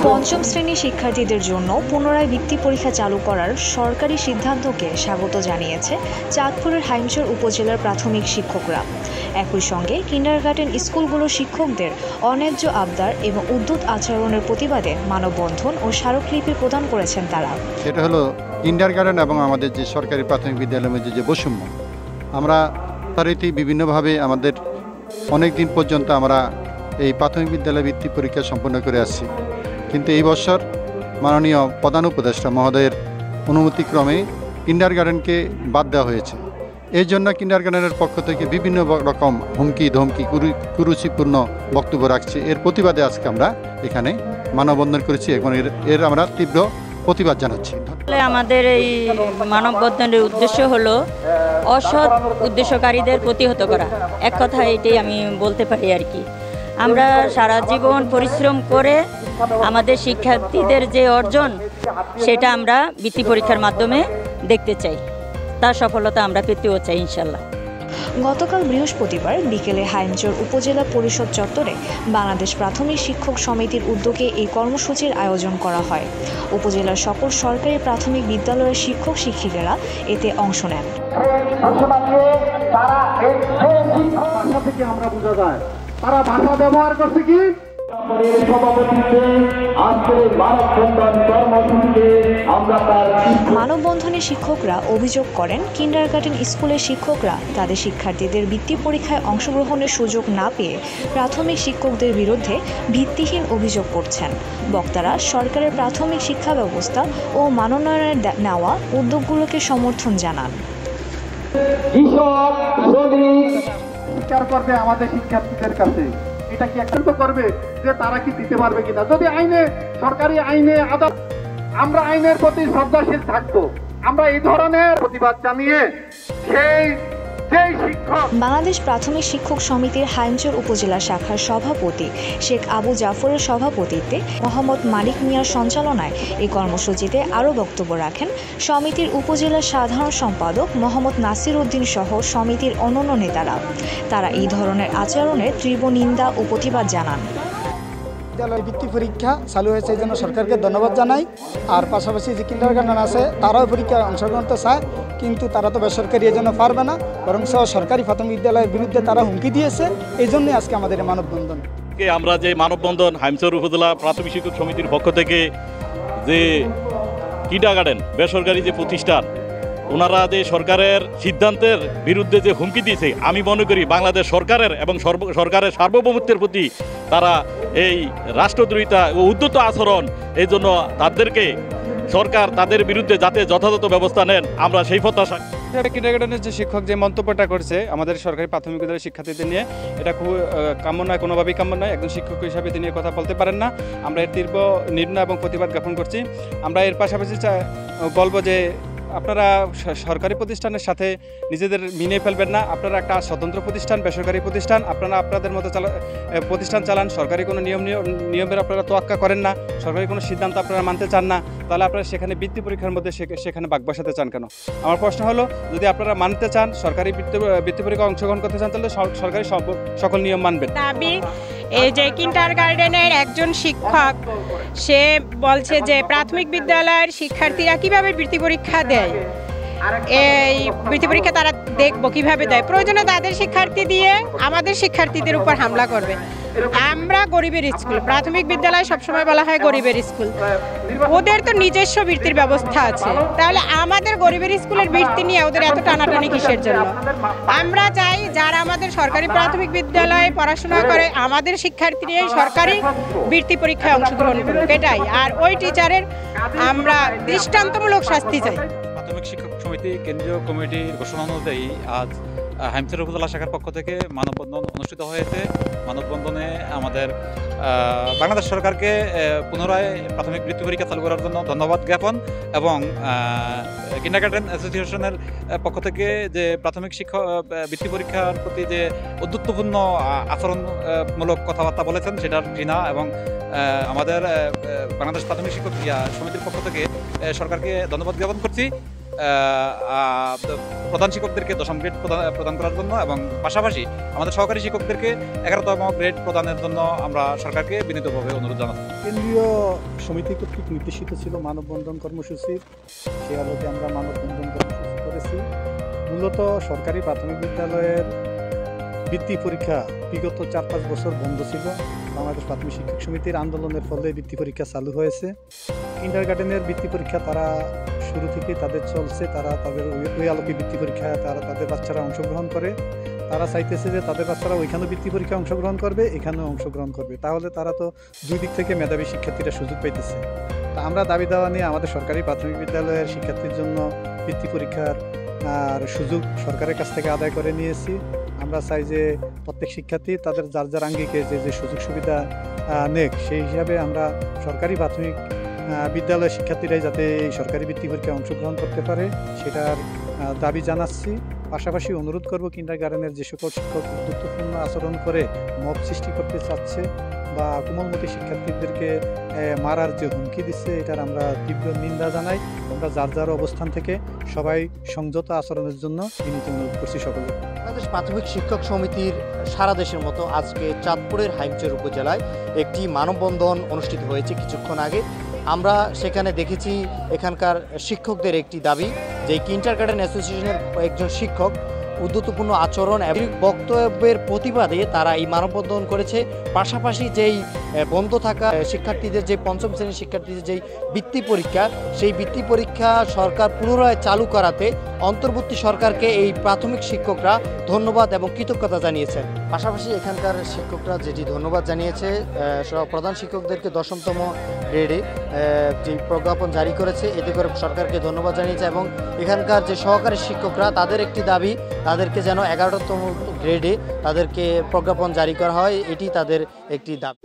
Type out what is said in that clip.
পঞ্চম শ্রেণীর শিক্ষার্থীদের জন্য পুনরায় বৃত্তি পরীক্ষা চালু করার সরকারি সিদ্ধান্তকে স্বাগত জানিয়েছে চাঁদপুরের হাইমচর উপজেলার প্রাথমিক শিক্ষকরা। একই সঙ্গে কিন্ডারগার্টেন স্কুলগুলোর শিক্ষকদের অন্যায্য আবদার এবং উদ্যত আচরণের প্রতিবাদে মানববন্ধন ও স্মারকলিপি প্রদান করেছেন তারা। এটা হলো কিন্ডারগার্টেন এবং আমাদের যে সরকারি প্রাথমিক বিদ্যালয়ের মধ্যে যে বৈষম্য, আমরা তারই বিভিন্নভাবে আমাদের অনেক দিন পর্যন্ত আমরা এই প্রাথমিক বিদ্যালয় বৃত্তি পরীক্ষা সম্পন্ন করে আসছি, কিন্তু এই বছর মাননীয় প্রধান উপদেষ্টা মহোদয়ের অনুমতিক্রমে কিন্ডারগার্টেনকে বাদ দেওয়া হয়েছে। এই জন্য কিন্ডারগার্টেনের পক্ষ থেকে বিভিন্ন রকম হুমকি ধমকি কুরুচিপূর্ণ বক্তব্য রাখছে। এর প্রতিবাদে আজকে আমরা এখানে মানববন্ধন করেছি এবং এর আমরা তীব্র প্রতিবাদ জানাচ্ছি। আমাদের এই মানববন্ধনের উদ্দেশ্য হলো অসৎ উদ্দেশ্যকারীদের প্রতিহত করা। এক কথা এটাই আমি বলতে পারি আর কি। আমরা সারা জীবন পরিশ্রম করে আমাদের শিক্ষার্থীদের যে অর্জন সেটা আমরা বৃত্তি পরীক্ষার মাধ্যমে দেখতে চাই, তার সফলতা আমরা পেতেও চাই ইনশাল্লাহ। গতকাল বৃহস্পতিবার বিকেলে হাইমচর উপজেলা পরিষদ চত্বরে বাংলাদেশ প্রাথমিক শিক্ষক সমিতির উদ্যোগে এই কর্মসূচির আয়োজন করা হয়। উপজেলার সকল সরকারি প্রাথমিক বিদ্যালয়ের শিক্ষক শিক্ষিকারা এতে অংশ নেন। তারা ভাষা ব্যবহার করছে কি মানববন্ধনে শিক্ষকরা অভিযোগ করেন কিন্ডারগার্টেন স্কুলের শিক্ষকরা তাদের শিক্ষার্থীদের বৃত্তি পরীক্ষায় অংশগ্রহণের সুযোগ না পেয়ে প্রাথমিক শিক্ষকদের বিরুদ্ধে ভিত্তিহীন অভিযোগ করছেন। বক্তারা সরকারের প্রাথমিক শিক্ষা ব্যবস্থা ও মানোন্নয়নের নেওয়া উদ্যোগগুলোকে সমর্থন জানান। স্বীকার করবে আমাদের শিক্ষার্থীদের কাছে, এটা কি একত্রিত করবে যে তারা কি দিতে পারবে কিনা। যদি আইনে সরকারি আইনে আদালত আমরা আইনের প্রতি শ্রদ্ধাশীল থাকবো, আমরা এই ধরনের প্রতিবাদ জানিয়ে বাংলাদেশ প্রাথমিক শিক্ষক সমিতির হাইমচর উপজেলা শাখার সভাপতি শেখ আবু জাফরের সভাপতিত্বে মোহাম্মদ মালিক মিয়ার সঞ্চালনায় এই কর্মসূচিতে আরও বক্তব্য রাখেন সমিতির উপজেলা সাধারণ সম্পাদক মোহাম্মদ নাসির উদ্দিন সহ সমিতির অন্যান্য নেতারা। তারা এই ধরনের আচরণের তীব্র নিন্দা ও প্রতিবাদ জানান। বিদ্যালয় বৃত্তি পরীক্ষা চালু হয়েছে এই জন্য সরকারকে ধন্যবাদ জানাই। আর পাশাপাশি যে কিন্ডারগার্টেন আছে তারাও পরীক্ষায় অংশগ্রহণ করতে চায়, কিন্তু তারা তো বেসরকারি এই জন্য পারবে না, বরং সরকারি প্রাথমিক বিদ্যালয়ের বিরুদ্ধে তারা হুমকি দিয়েছে। এই জন্যই আজকে আমাদের এই মানববন্ধন। আমরা যে মানববন্ধন হাইমচর উপজেলা প্রাথমিক শিক্ষক সমিতির পক্ষ থেকে যে কিন্ডারগার্টেন বেসরকারি যে প্রতিষ্ঠান ওনারা যে সরকারের সিদ্ধান্তের বিরুদ্ধে যে হুমকি দিয়েছে, আমি মনে করি বাংলাদেশ সরকারের এবং সরকারের সার্বভৌমত্বের প্রতি তারা এই রাষ্ট্রদ্রোহিতা ও উদ্যত আচরণ, এই জন্য তাদেরকে সরকার তাদের বিরুদ্ধে যাতে যথাযথ ব্যবস্থা নেন আমরা সেই প্রত্যাশা। কিন্ডারগার্টেনের যে শিক্ষক যে মন্তব্যটা করছে আমাদের সরকারি প্রাথমিক বিদ্যালয়ের শিক্ষার্থীদের নিয়ে, এটা খুব কাম্য নয়, কোনোভাবেই কাম্য নয়। একজন শিক্ষক হিসাবে তিনি কথা বলতে পারেন না। আমরা এর তীব্র নিন্দা এবং প্রতিবাদ জ্ঞাপন করছি। আমরা এর পাশাপাশি বলবো যে আপনারা সরকারি প্রতিষ্ঠানের সাথে নিজেদের মিলিয়ে ফেলবেন না। আপনারা একটা স্বতন্ত্র প্রতিষ্ঠান, বেসরকারি প্রতিষ্ঠান, আপনারা আপনাদের মতো প্রতিষ্ঠান চালান। সরকারি কোনো নিয়মের আপনারা তোয়াক্কা করেন না, সরকারি কোনো সিদ্ধান্ত আপনারা মানতে চান না, তাহলে আপনারা সেখানে বৃত্তি পরীক্ষার মধ্যে সেখানে ভাগ বসাতে চান কেন? আমার প্রশ্ন হলো, যদি আপনারা মানতে চান, সরকারি বৃত্তি পরীক্ষায় অংশগ্রহণ করতে চান, তাহলে সরকারি সকল নিয়ম মানবেন। এই যে কিন্ডারগার্টেনের একজন শিক্ষক সে বলছে যে প্রাথমিক বিদ্যালয়ের শিক্ষার্থীরা কিভাবে বৃত্তি পরীক্ষা দেয়, এই বৃত্তি পরীক্ষা তারা দেখবো কিভাবে দেয়। প্রয়োজনে তাদের শিক্ষার্থী দিয়ে আমাদের শিক্ষার্থীদের উপর হামলা করবে। আমরা গরিবের স্কুল, প্রাথমিক বিদ্যালয় সবসময় বলা হয় গরিবের স্কুল, ওদের তো নিজস্ব বৃত্তির ব্যবস্থা আছে, তাহলে আমাদের গরিবের স্কুলের বৃত্তি নিয়ে ওদের এত টানাটানি কিসের জন্য? আমরা চাই যারা আমাদের সরকারি প্রাথমিক বিদ্যালয়ে পড়াশোনা করে আমাদের শিক্ষার্থী নিয়ে সরকারি বৃত্তি পরীক্ষায় অংশগ্রহণ করুক, এটাই। আর ওই টিচারের আমরা দৃষ্টান্তমূলক শাস্তি চাই। প্রাথমিক শিক্ষক সমিতি কেন্দ্রীয় কমিটির ঘোষণা অনুযায়ী আজ হাইমচর উপজেলা শাখার পক্ষ থেকে মানববন্ধন অনুষ্ঠিত হয়েছে। মানববন্ধনে আমাদের বাংলাদেশ সরকারকে পুনরায় প্রাথমিক বৃত্তি পরীক্ষা চালু করার জন্য ধন্যবাদ জ্ঞাপন এবং কিন্ডারগার্টেন অ্যাসোসিয়েশনের পক্ষ থেকে যে প্রাথমিক শিক্ষা বৃত্তি পরীক্ষার প্রতি যে উদ্যুত্তপূর্ণ আচরণমূলক কথাবার্তা বলেছেন সেটার ঘৃণা এবং আমাদের বাংলাদেশ প্রাথমিক শিক্ষক সমিতির পক্ষ থেকে সরকারকে ধন্যবাদ জ্ঞাপন করছি। প্রধান শিক্ষকদেরকে 10ম গ্রেড প্রদান করার জন্য এবং পাশাপাশি আমাদের সহকারী শিক্ষকদেরকে 11তম গ্রেড প্রদানের জন্য আমরা সরকারকে বিনীতভাবে অনুরোধ জানাচ্ছি। কেন্দ্রীয় সমিতি কর্তৃক নির্দেশিত ছিল মানববন্ধন কর্মসূচির, সে আলোকে আমরা মানববন্ধন কর্মসূচি করেছি। মূলত সরকারি প্রাথমিক বিদ্যালয়ের বৃত্তি পরীক্ষা বিগত 4-5 বছর বন্ধ ছিল। বাংলাদেশ প্রাথমিক শিক্ষক সমিতির আন্দোলনের ফলে বৃত্তি পরীক্ষা চালু হয়েছে। কিন্ডারগার্টেনের বৃত্তি পরীক্ষা তারা শুরু থেকে তাদের চলছে, তারা তাদের ওই আলোকে বৃত্তি পরীক্ষায় তাদের বাচ্চারা অংশগ্রহণ করে। তারা চাইতেছে যে তাদের বাচ্চারা ওইখানেও বৃত্তি পরীক্ষায় অংশগ্রহণ করবে, এখানেও অংশগ্রহণ করবে, তাহলে তারা তো দুই দিক থেকে মেধাবী শিক্ষার্থীরা সুযোগ পাইতেছে। তা আমরা দাবি দেওয়া নিয়ে আমাদের সরকারি প্রাথমিক বিদ্যালয়ের শিক্ষার্থীর জন্য বৃত্তি পরীক্ষার সুযোগ সরকারের কাছ থেকে আদায় করে নিয়েছি। আমরা চাই যে প্রত্যেক শিক্ষার্থী তাদের যার যার আঙ্গিকে যে সুযোগ সুবিধা নেক, সেই হিসাবে আমরা সরকারি প্রাথমিক বিদ্যালয়ের শিক্ষার্থীরাই যাতে এই সরকারি বৃত্তি পরীক্ষায় অংশগ্রহণ করতে পারে সেটার দাবি জানাচ্ছি। পাশাপাশি অনুরোধ করব, কিন্ডারগার্টেনের যে সকল শিক্ষক উদ্যোগপূর্ণ আচরণ করে মব সৃষ্টি করতে চাচ্ছে বা কোমলমতি শিক্ষার্থীদেরকে মারার যে হুমকি দিচ্ছে, এটার আমরা তীব্র নিন্দা জানাই। আমরা যার যার অবস্থান থেকে সবাই সংযত আচরণের জন্য বিনীত অনুরোধ করছি সকলে। বাংলাদেশ প্রাথমিক শিক্ষক সমিতির সারা দেশের মতো আজকে চাঁদপুরের হাইমচর উপজেলায় একটি মানববন্ধন অনুষ্ঠিত হয়েছে কিছুক্ষণ আগে। আমরা সেখানে দেখেছি এখানকার শিক্ষকদের একটি দাবি যে কিন্ডারগার্টেন অ্যাসোসিয়েশনের একজন শিক্ষক উদ্ধতপূর্ণ আচরণ এবং বক্তব্যের প্রতিবাদে তারা এই মানববন্ধন করেছে। পাশাপাশি যেই বন্ধ থাকা শিক্ষার্থীদের যে 5ম শ্রেণীর শিক্ষার্থীদের যেই বৃত্তি পরীক্ষা, সেই বৃত্তি পরীক্ষা সরকার পুনরায় চালু করাতে অন্তর্বর্তী সরকারকে এই প্রাথমিক শিক্ষকরা ধন্যবাদ এবং কৃতজ্ঞতা জানিয়েছেন। পাশাপাশি এখানকার শিক্ষকরা যেটি ধন্যবাদ জানিয়েছে, প্রধান শিক্ষকদেরকে 10তম গ্রেডে যে প্রজ্ঞাপন জারি করেছে, এতে করে সরকারকে ধন্যবাদ জানিয়েছে। এবং এখানকার যে সহকারী শিক্ষকরা, তাদের একটি দাবি, তাদেরকে যেন 11তম গ্রেডে তাদেরকে প্রজ্ঞাপন জারি করা হয়, এটি তাদের একটি দাবি।